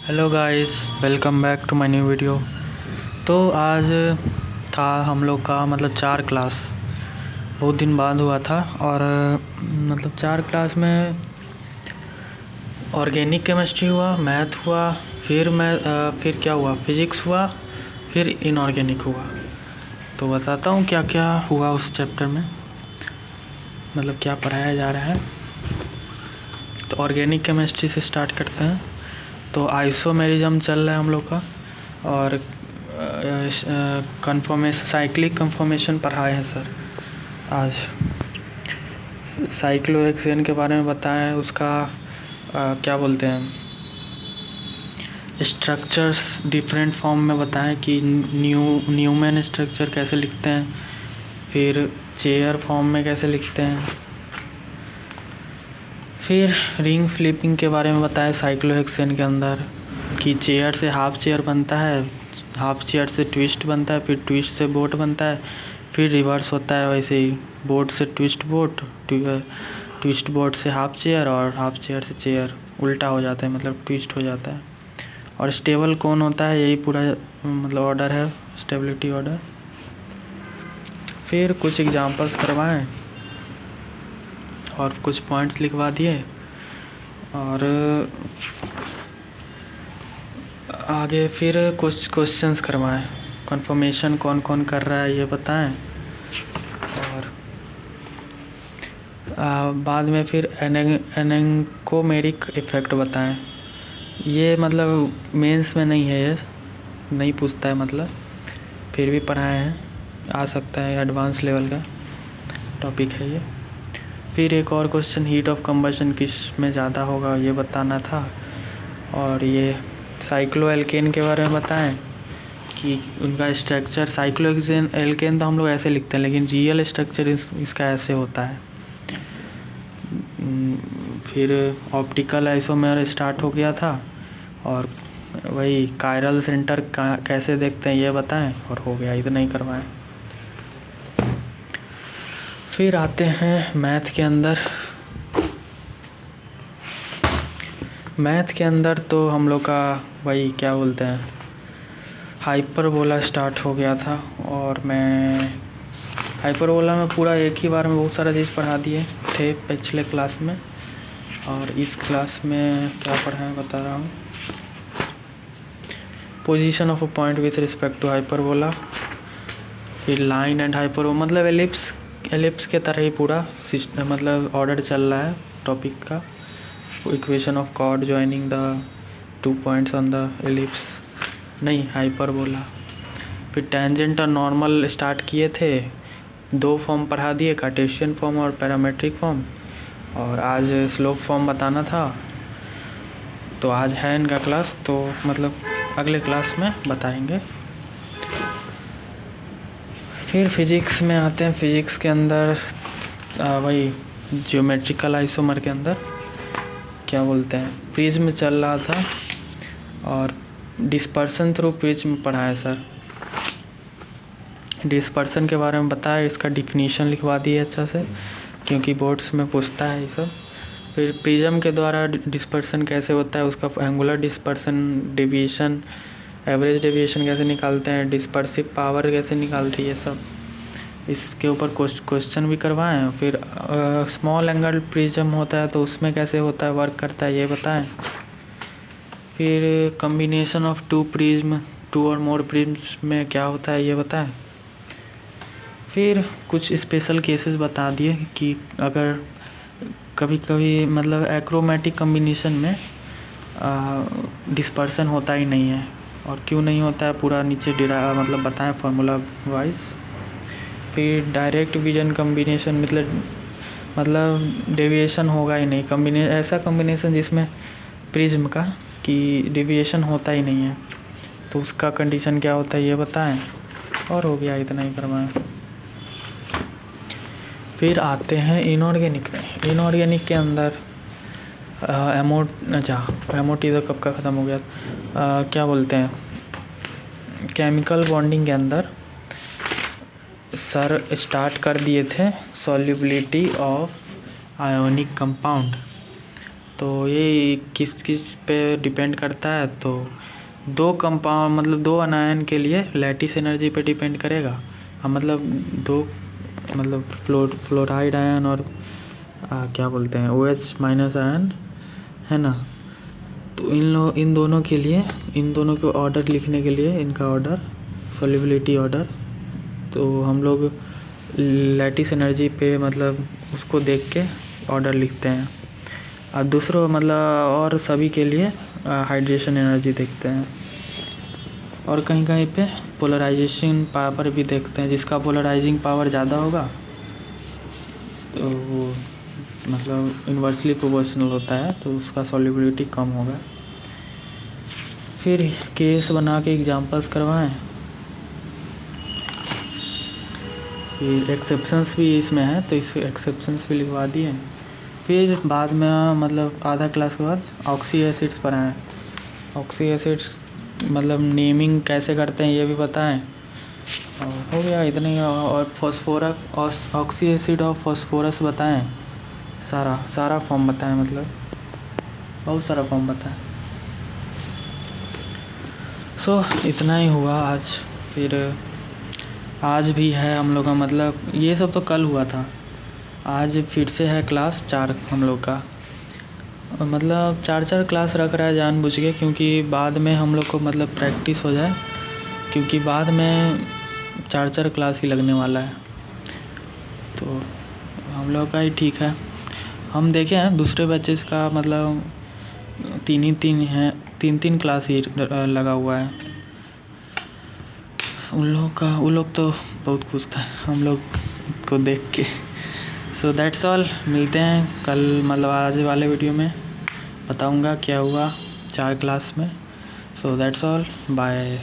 Hello guys, welcome back to my new video. तो आज था हम लोग का चार क्लास बहुत दिन बाद हुआ था। और चार क्लास में ऑर्गेनिक केमिस्ट्री हुआ, मैथ हुआ, फिर क्या हुआ, फिज़िक्स हुआ, फिर इनऑर्गेनिक हुआ। तो बताता हूँ क्या क्या हुआ उस चैप्टर में, क्या पढ़ाया जा रहा है। तो ऑर्गेनिक केमिस्ट्री से स्टार्ट करते हैं। तो आइसोमेरिज्म चल रहा है हम लोग का, और कन्फर्मेशन, साइक्लिक कन्फर्मेशन पढ़ाए हैं सर। आज साइक्लोहेक्सेन के बारे में बताया है, उसका क्या बोलते हैं, स्ट्रक्चर्स डिफरेंट फॉर्म में बताएं कि न्यूमैन स्ट्रक्चर कैसे लिखते हैं, फिर चेयर फॉर्म में कैसे लिखते हैं, फिर रिंग फ्लिपिंग के बारे में बताया साइक्लोहेक्सेन के अंदर कि चेयर से हाफ चेयर बनता है, हाफ चेयर से ट्विस्ट बनता है, फिर ट्विस्ट से बोट बनता है, फिर रिवर्स होता है। वैसे ही बोट से ट्विस्ट बोट, ट्विस्ट बोट से हाफ चेयर, और हाफ चेयर से चेयर उल्टा हो जाता है, ट्विस्ट हो जाता है। और स्टेबल कौन होता है, यही पूरा ऑर्डर है, स्टेबिलिटी ऑर्डर। फिर कुछ एग्जांपल्स करवाएं और कुछ पॉइंट्स लिखवा दिए, और आगे फिर कुछ क्वेश्चंस करवाएं। कन्फर्मेशन कौन कौन कर रहा है ये बताएं, और बाद में फिर एनेंकोमेरिक इफ़ेक्ट बताएं। ये मेंस में नहीं है, ये नहीं पूछता है, फिर भी पढ़ाए हैं, आ सकता है, एडवांस लेवल का टॉपिक है ये। फिर एक और क्वेश्चन, हीट ऑफ कंबशन किस में ज़्यादा होगा ये बताना था। और ये साइक्लो एल्केन के बारे में बताएं कि उनका स्ट्रक्चर, साइक्लो एल्केन तो हम लोग ऐसे लिखते हैं, लेकिन रियल स्ट्रक्चर इसका ऐसे होता है। फिर ऑप्टिकल आइसोमर स्टार्ट हो गया था, और वही कायरल सेंटर कैसे देखते हैं ये बताएं, और हो गया, इतना ही करवाएं। फिर आते हैं मैथ के अंदर। मैथ के अंदर तो हम लोग का वही क्या बोलते हैं, हाइपरबोला स्टार्ट हो गया था। और मैं हाइपरबोला में पूरा एक ही बार में बहुत सारा चीज़ पढ़ा दिए थे पिछले क्लास में, और इस क्लास में क्या पढ़ाएं बता रहा हूँ। Position of a point with respect to hyperbola, फिर लाइन एंड हाइपरबोला, एलिप्स के तरह ही पूरा सिस्टम, ऑर्डर चल रहा है टॉपिक का। Equation of chord joining the 2 points on the ellipse, नहीं हाइपरबोला। फिर टेंजेंट और नॉर्मल स्टार्ट किए थे, 2 फॉर्म पढ़ा दिए, कार्टेशियन फॉर्म और पैरामेट्रिक फॉर्म। और आज स्लोप फॉर्म बताना था, तो आज है इनका क्लास, तो अगले क्लास में बताएंगे। फिर फिज़िक्स में आते हैं। फिज़िक्स के अंदर वही ज्योमेट्रिकल आइसोमर के अंदर क्या बोलते हैं, प्रिज्म चल रहा था, और डिस्पर्सन थ्रू प्रिज्म पढ़ाया सर। डिस्पर्सन के बारे में बताया, इसका डिफिनीशन लिखवा दिए अच्छा से, क्योंकि बोर्ड्स में पूछता है ये सब। फिर प्रिज्म के द्वारा डिस्पर्सन कैसे होता है, उसका angular dispersion, deviation, average deviation कैसे निकालते हैं, डिस्पर्सिव पावर कैसे निकालते हैं, ये सब इसके ऊपर क्वेश्चन भी करवाएं। फिर स्मॉल एंगल प्रिज्म होता है तो उसमें कैसे होता है, वर्क करता है, ये बताएं। फिर कम्बिनेशन ऑफ 2 प्रिज्म, 2 और मोर प्रिज्म में क्या होता है ये बताएं। फिर कुछ स्पेशल केसेस बता दिए कि अगर कभी कभी एक्रोमेटिक कम्बिनेशन में डिस्पर्सन होता ही नहीं है, और क्यों नहीं होता है पूरा नीचे बताएं फार्मूला वाइज। फिर डायरेक्ट विजन कम्बिनेशन, डेविएशन होगा ही नहीं, ऐसा कम्बिनेशन जिसमें प्रिज्म का कि डेविएशन होता ही नहीं है, तो उसका कंडीशन क्या होता है ये बताएं, और हो गया, इतना ही करवाएं। फिर आते हैं इनऑर्गेनिक में। इनऑर्गेनिक के अंदर एमओटी तो कब का ख़त्म हो गया, क्या बोलते हैं, केमिकल बॉन्डिंग के अंदर सर स्टार्ट कर दिए थे सॉल्युबिलिटी ऑफ आयोनिक कंपाउंड। तो ये किस किस पे डिपेंड करता है, तो दो कंपाउंड मतलब दो अनायन के लिए लैटिस एनर्जी पे डिपेंड करेगा। मतलब दो मतलब फ्लोराइड आयन और क्या बोलते हैं OH माइनस आयन है ना। तो इन दोनों के लिए, इन दोनों के ऑर्डर लिखने के लिए, इनका ऑर्डर सॉल्युबिलिटी ऑर्डर, तो हम लोग लैटिस एनर्जी पे मतलब उसको देख के ऑर्डर लिखते हैं। और दूसरों मतलब और सभी के लिए हाइड्रेशन एनर्जी देखते हैं। और कहीं कहीं पे पोलराइजेशन पावर भी देखते हैं। जिसका पोलराइजिंग पावर ज़्यादा होगा तो वो मतलब इन्वर्सली प्रोपोर्शनल होता है, तो उसका सॉल्युबिलिटी कम होगा। फिर केस बना के एग्जांपल्स करवाएं। फिर एक्सेप्शंस भी इसमें है, तो इस एक्सेप्शंस भी लिखवा दिए। फिर बाद में मतलब आधा क्लास के बाद ऑक्सी एसिड्स पढ़ाएं। ऑक्सी एसिड्स मतलब नेमिंग कैसे करते हैं ये भी बताएं। और हो गया इतने ही। और फॉस्फोरस ऑक्सी एसिड और फॉस्फोरस बताएं। सारा फॉर्म बताएं, मतलब बहुत सारा फॉर्म बताएं। सो इतना ही हुआ आज। फिर आज भी है हम लोग का, मतलब ये सब तो कल हुआ था। आज फिर से है क्लास 4 हम लोग का। मतलब 4 क्लास रख रहा है जानबूझ के, क्योंकि बाद में हम लोग को मतलब प्रैक्टिस हो जाए, क्योंकि बाद में 4 क्लास ही लगने वाला है। तो हम लोग का ही ठीक है। हम देखे हैं दूसरे बैचेस का मतलब 3 क्लास ही लगा हुआ है उन लोग तो बहुत खुश था हम लोग को देख के। सो दैट्स ऑल। मिलते हैं कल, मतलब आज वाले वीडियो में बताऊंगा क्या हुआ 4 क्लास में। So that's all, bye.